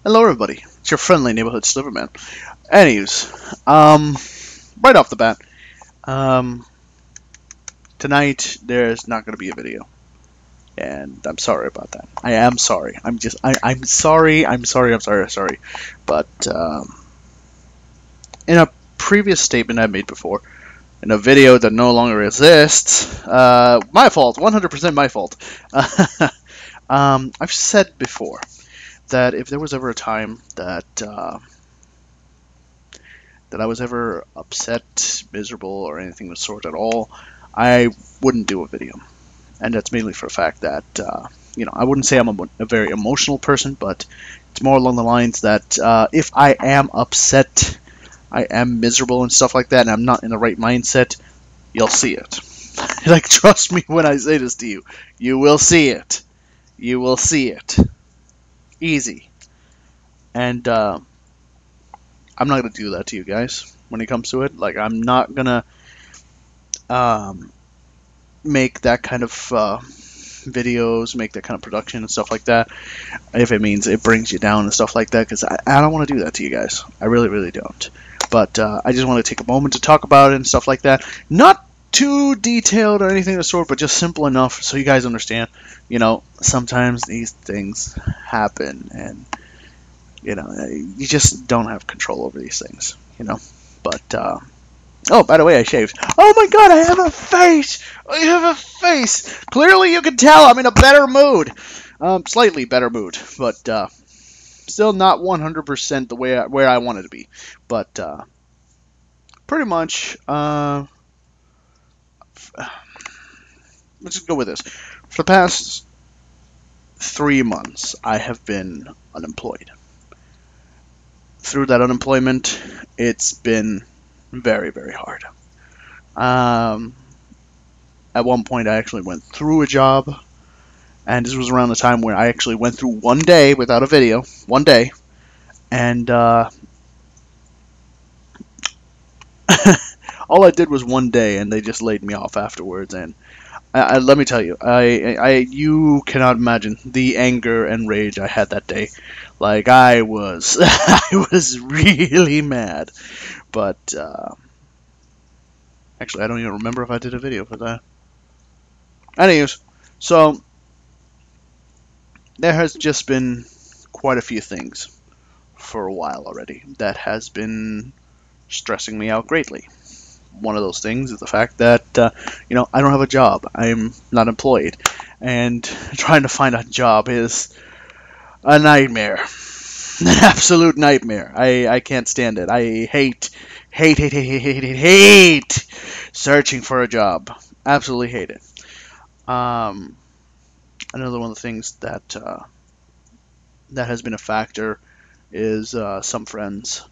Hello, everybody. It's your friendly neighborhood Sliverman. Anyways, right off the bat, um, tonight there's not going to be a video, and I'm sorry about that. I am sorry. I'm sorry. I'm sorry. I'm sorry. I'm sorry. But in a previous statement I made before, in a video that no longer exists, my fault. 100% my fault. I've said before that if there was ever a time that I was ever upset, miserable, or anything of the sort at all, I wouldn't do a video. And that's mainly for the fact that, I wouldn't say I'm a very emotional person, but it's more along the lines that if I am upset, I am miserable and stuff like that, and I'm not in the right mindset, you'll see it. Like, trust me when I say this to you. You will see it. You will see it. Easy. And, I'm not going to do that to you guys when it comes to it. Like, I'm not going to make that kind of videos, make that kind of production and stuff like that, if it means it brings you down and stuff like that, because I don't want to do that to you guys. I really, really don't. But I just want to take a moment to talk about it and stuff like that. Not too detailed or anything of the sort, but just simple enough so you guys understand. Sometimes these things happen, and you just don't have control over these things, But, oh, by the way, I shaved. Oh my god, I have a face! I have a face! Clearly you can tell I'm in a better mood. Slightly better mood, but, still not 100% the way where I wanted to be. But, pretty much, let's just go with this. For the past 3 months, I have been unemployed. Through that unemployment, it's been very, very hard. At one point, I actually went through a job, and this was around the time where I actually went through one day without a video, one day, and all I did was one day, and they just laid me off afterwards. And let me tell you, you cannot imagine the anger and rage I had that day. Like, I was, I was really mad. But, actually, I don't even remember if I did a video for that. Anyways, so, there has just been quite a few things for a while already that has been stressing me out greatly. One of those things is the fact that, I don't have a job. I'm not employed. And trying to find a job is a nightmare. An absolute nightmare. I can't stand it. I hate searching for a job. Absolutely hate it. Another one of the things that has been a factor is some friends.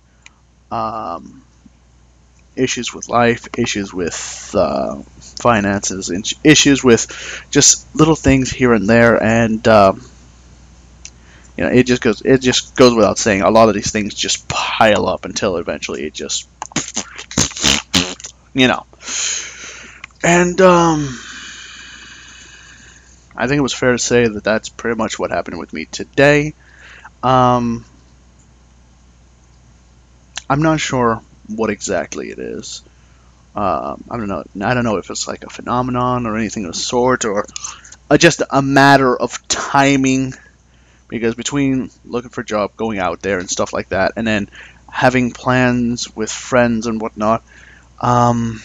Issues with life, issues with finances, issues with just little things here and there, and it just goes without saying. A lot of these things just pile up until eventually it just, and I think it was fair to say that that's pretty much what happened with me today. I'm not sure what exactly it is. I don't know if it's like a phenomenon or anything of the sort, or just a matter of timing. Because between looking for a job, going out there and stuff like that, and then having plans with friends and whatnot, and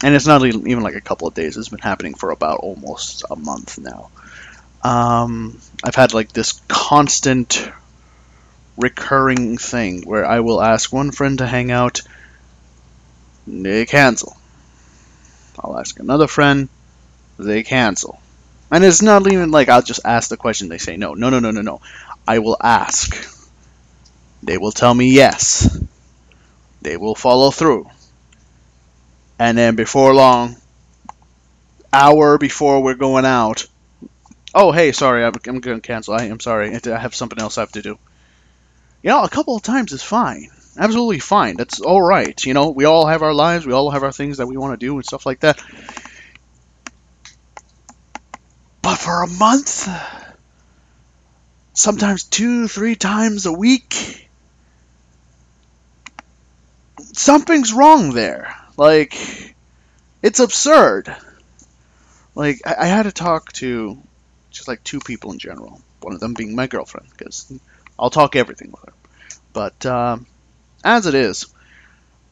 it's not even like a couple of days. It's been happening for about almost a month now. I've had like this constant recurring thing where I will ask one friend to hang out, they cancel. I'll ask another friend, they cancel. And it's not even like I'll just ask the question, they say no. No. I will ask. They will tell me yes. They will follow through. And then before long, hour before we're going out, oh, hey, sorry, I'm going to cancel. I'm sorry, I have something else I have to do. A couple of times is fine. Absolutely fine. That's all right. We all have our lives. We all have our things that we want to do and stuff like that. But for a month, sometimes 2-3 times a week. Something's wrong there. Like, it's absurd. Like, I had to talk to just like 2 people in general. One of them being my girlfriend, because I'll talk everything with her. But as it is,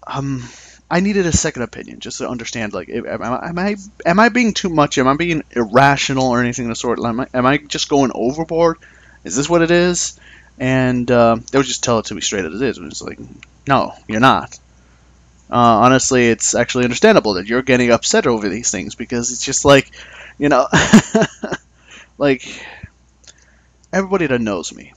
I needed a second opinion just to understand. Like, am I being too much? Am I being irrational or anything of the sort? Am I just going overboard? Is this what it is? And they would just tell it to me straight as it is. And it's like, no, you're not. Honestly, it's actually understandable that you're getting upset over these things, because it's just like, you know, like, everybody that knows me,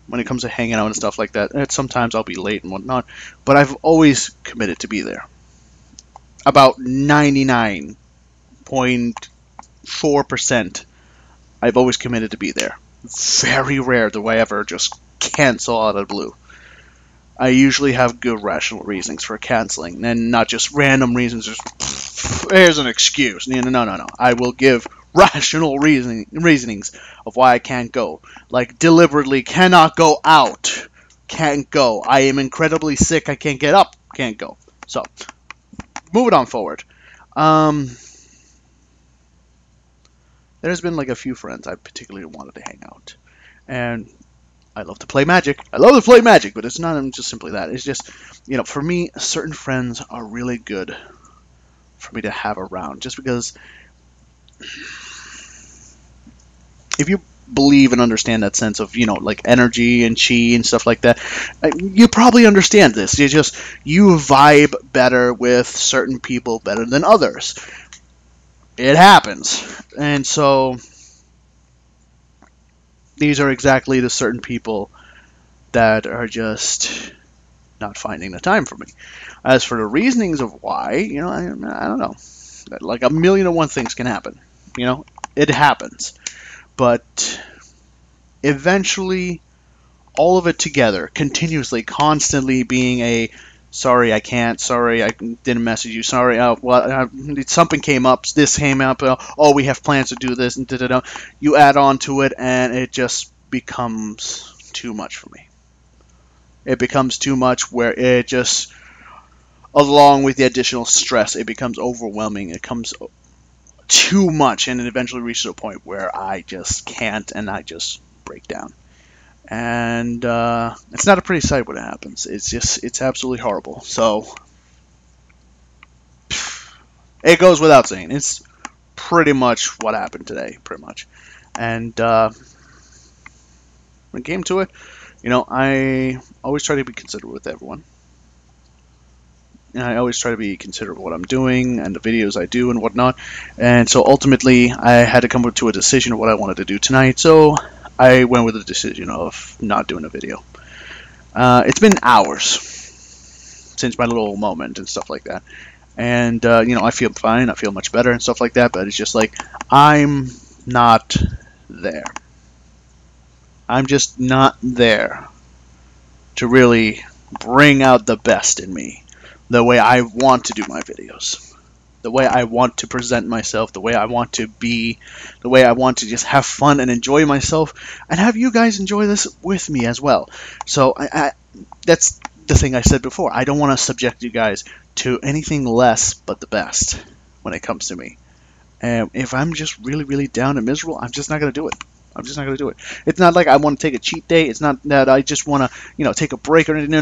when it comes to hanging out and stuff like that, and sometimes I'll be late and whatnot, but I've always committed to be there. About 99.4%, I've always committed to be there. Very rare do I ever just cancel out of the blue. I usually have good rational reasons for canceling, and not just random reasons. Just here's an excuse. No. I will give rational reasonings of why I can't go. Like, deliberately cannot go out. Can't go. I am incredibly sick. I can't get up. Can't go. So, moving on forward. There's been like a few friends I particularly wanted to hang out, and I love to play Magic. I love to play Magic, but it's not just simply that. It's just, you know, for me, certain friends are really good for me to have around. Just because if you believe and understand that sense of, you know, like energy and chi and stuff like that, you probably understand this. You vibe better with certain people better than others. It happens. And so these are exactly the certain people that are just not finding the time for me. As for the reasonings of why, you know, I don't know. Like, 1,000,001 things can happen. You know, it happens. But eventually, all of it together, continuously, constantly being a, sorry, I can't, sorry, I didn't message you, sorry, something came up, this came up, oh, we have plans to do this, and da-da-da. You add on to it, and it just becomes too much for me. It becomes too much where it just, along with the additional stress, it becomes overwhelming. It becomes too much, and it eventually reaches a point where I just can't, and I just break down. And it's not a pretty sight when it happens. It's absolutely horrible. So it goes without saying. It's pretty much what happened today, pretty much. And when it came to it, you know, I always try to be considerate with everyone. And I always try to be considerate of what I'm doing and the videos I do and whatnot. And so ultimately, I had to come to a decision of what I wanted to do tonight. So I went with the decision of not doing a video. It's been hours since my little moment and stuff like that. And, you know, I feel fine. I feel much better and stuff like that. But it's just like, I'm not there. I'm just not there to really bring out the best in me. The way I want to do my videos. The way I want to present myself. The way I want to be. The way I want to just have fun and enjoy myself. And have you guys enjoy this with me as well. So that's the thing I said before. I don't want to subject you guys to anything less but the best when it comes to me. And if I'm just really, really down and miserable, I'm just not going to do it. I'm just not going to do it. It's not like I want to take a cheat day. It's not that I just want to, you know, take a break or anything. No.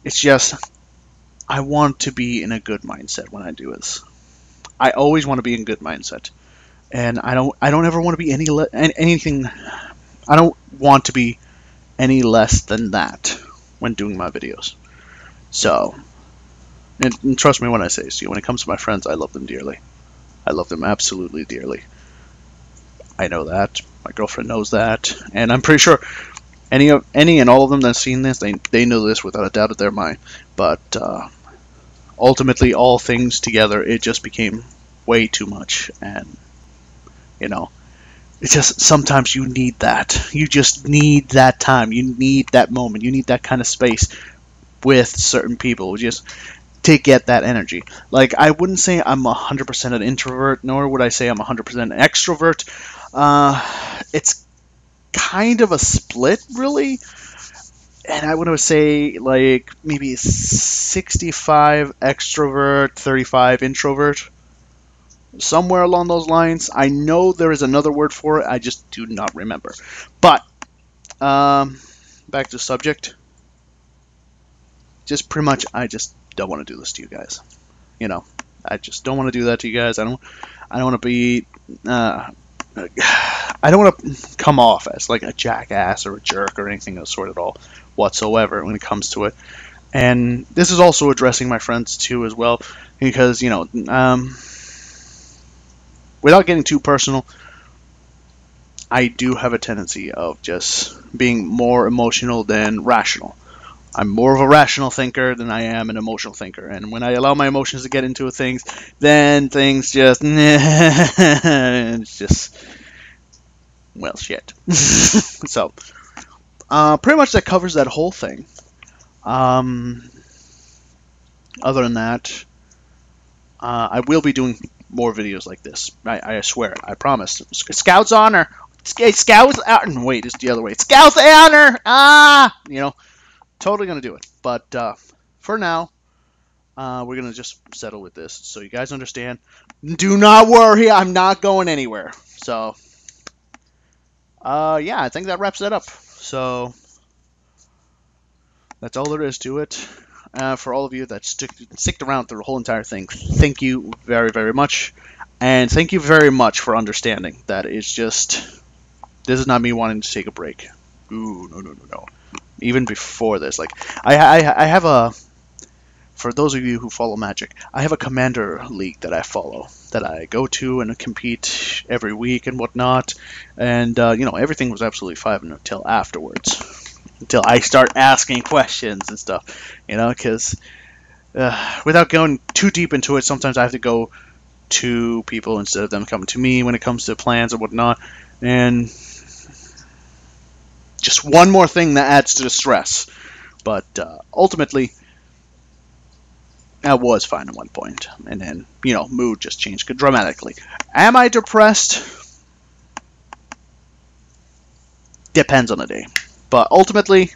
It's just I want to be in a good mindset when I do this. I always want to be in good mindset, and I don't ever want to be anything. I don't want to be any less than that when doing my videos. So, and trust me when I say this to you, when it comes to my friends, I love them dearly. I love them absolutely dearly. I know that. My girlfriend knows that. And I'm pretty sure any and all of them that have seen this, they know this without a doubt of their mind. But ultimately, all things together, it just became way too much. And, you know, it's just sometimes you need that. You just need that time. You need that moment. You need that kind of space with certain people. Just to get that energy. Like, I wouldn't say I'm 100% an introvert, nor would I say I'm 100% an extrovert. it's kind of a split, really. And I would say like maybe 65 extrovert, 35 introvert, somewhere along those lines. I know there is another word for it. I just do not remember. But back to the subject. Just pretty much, I just don't want to do this to you guys. You know, I just don't want to do that to you guys. I don't want to be. I don't want to come off as like a jackass or a jerk or anything of the sort at all whatsoever when it comes to it. And this is also addressing my friends too as well, because you know, without getting too personal, I do have a tendency of just being more emotional than rational. I'm more of a rational thinker than I am an emotional thinker, and when I allow my emotions to get into things, then things just it's just, well, shit. So pretty much that covers that whole thing. Other than that, I will be doing more videos like this. I swear, I promise. Scouts honor. Scouts honor. Wait, it's the other way. Scouts honor. You know, totally gonna do it. But for now, we're gonna just settle with this, so you guys understand. Do not worry, I'm not going anywhere. So, yeah, I think that wraps that up. So that's all there is to it. For all of you that sticked around through the whole entire thing, thank you very, very much. And thank you very much for understanding that it's just, this is not me wanting to take a break. Ooh, no. Even before this, like, I have a, for those of you who follow Magic, I have a Commander League that I follow, that I go to and compete every week and whatnot. And, you know, everything was absolutely fine until afterwards. Until I start asking questions and stuff, you know, because without going too deep into it, sometimes I have to go to people instead of them coming to me when it comes to plans and whatnot, and just one more thing that adds to the stress. But ultimately, I was fine at one point, and then, you know, mood just changed dramatically. Am I depressed? Depends on the day. But ultimately,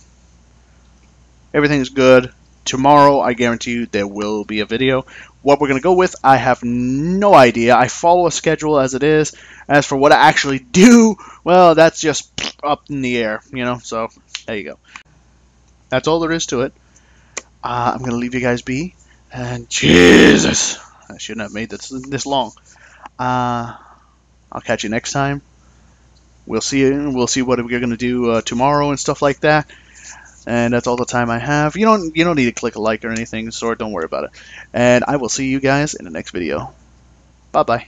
everything's good. Tomorrow, I guarantee you, there will be a video. What we're going to go with, I have no idea. I follow a schedule as it is. As for what I actually do, well, that's just up in the air, you know? So, there you go. That's all there is to it. I'm going to leave you guys be. And Jesus, I shouldn't have made this long. I'll catch you next time. We'll see what we're going to do tomorrow and stuff like that. And that's all the time I have. You don't need to click a like or anything, so don't worry about it. And I will see you guys in the next video. Bye-bye.